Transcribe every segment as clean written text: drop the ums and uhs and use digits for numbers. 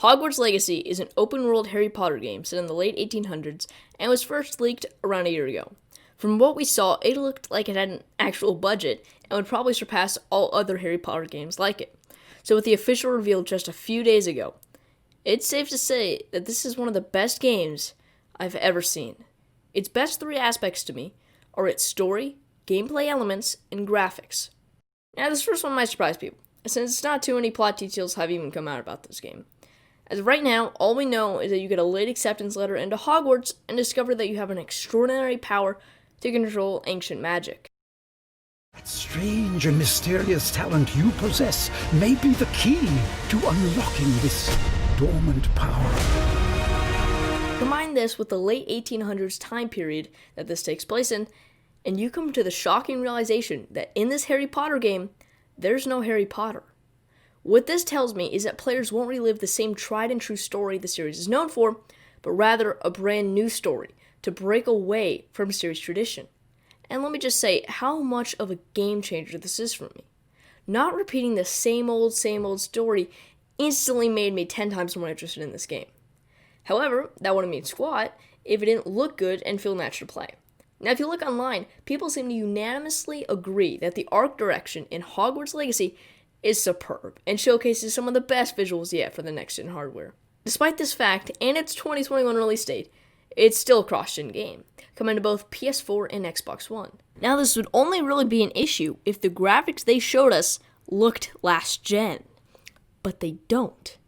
Hogwarts Legacy is an open-world Harry Potter game set in the late 1800s and was first leaked around a year ago. From what we saw, it looked like it had an actual budget and would probably surpass all other Harry Potter games like it. So with the official reveal just a few days ago, it's safe to say that this is one of the best games I've ever seen. Its best three aspects to me are its story, gameplay elements, and graphics. Now this first one might surprise people, since not too many plot details have even come out about this game. As of right now, all we know is that you get a late acceptance letter into Hogwarts and discover that you have an extraordinary power to control ancient magic. That strange and mysterious talent you possess may be the key to unlocking this dormant power. Combine this with the late 1800s time period that this takes place in, and you come to the shocking realization that in this Harry Potter game, there's no Harry Potter. What this tells me is that players won't relive the same tried and true story the series is known for, but rather a brand new story to break away from series tradition. And let me just say how much of a game changer this is for me. Not repeating the same old story instantly made me 10 times more interested in this game. However, that wouldn't mean squat if it didn't look good and feel natural to play. Now, if you look online, people seem to unanimously agree that the art direction in Hogwarts Legacy is superb and showcases some of the best visuals yet for the next-gen hardware. Despite this fact and its 2021 release date, it's still a cross-gen game, coming to both PS4 and Xbox One. Now, this would only really be an issue if the graphics they showed us looked last-gen, but they don't.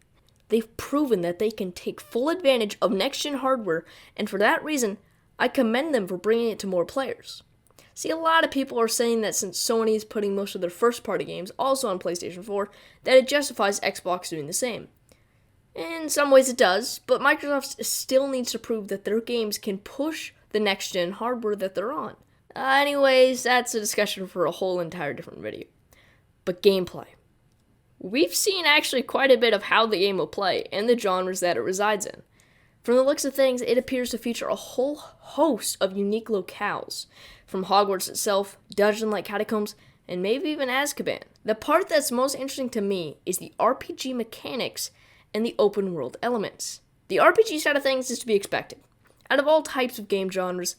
They've proven that they can take full advantage of next-gen hardware, and for that reason, I commend them for bringing it to more players. See, a lot of people are saying that since Sony is putting most of their first-party games also on PlayStation 4, that it justifies Xbox doing the same. In some ways it does, but Microsoft still needs to prove that their games can push the next-gen hardware that they're on. Anyways, that's a discussion for a whole entire different video. But gameplay. We've seen actually quite a bit of how the game will play and the genres that it resides in. From the looks of things, it appears to feature a whole host of unique locales, from Hogwarts itself, dungeon-like catacombs, and maybe even Azkaban. The part that's most interesting to me is the RPG mechanics and the open-world elements. The RPG side of things is to be expected. Out of all types of game genres,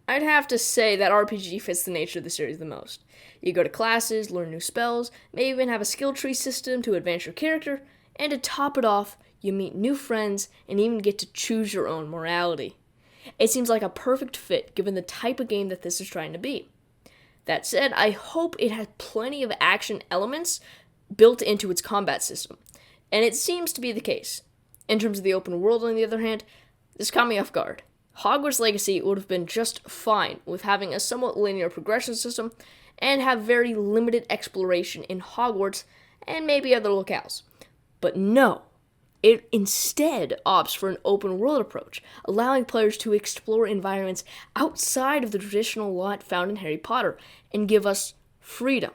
I'd have to say that RPG fits the nature of the series the most. You go to classes, learn new spells, may even have a skill tree system to advance your character, and to top it off, you meet new friends and even get to choose your own morality. It seems like a perfect fit given the type of game that this is trying to be. That said, I hope it has plenty of action elements built into its combat system, and it seems to be the case. In terms of the open world, on the other hand, this caught me off guard. Hogwarts Legacy would have been just fine with having a somewhat linear progression system and have very limited exploration in Hogwarts and maybe other locales. But no. It instead opts for an open world approach, allowing players to explore environments outside of the traditional lot found in Harry Potter and give us freedom.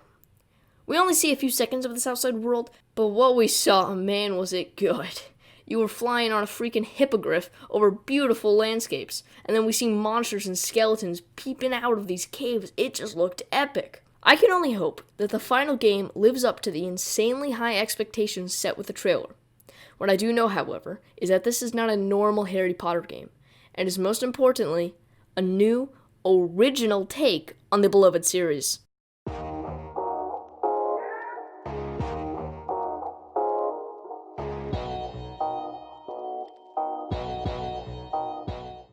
We only see a few seconds of this outside world, but what we saw, man, was it good. You were flying on a freaking hippogriff over beautiful landscapes, and then we see monsters and skeletons peeping out of these caves. It just looked epic. I can only hope that the final game lives up to the insanely high expectations set with the trailer. What I do know, however, is that this is not a normal Harry Potter game, and is most importantly, a new, original take on the beloved series.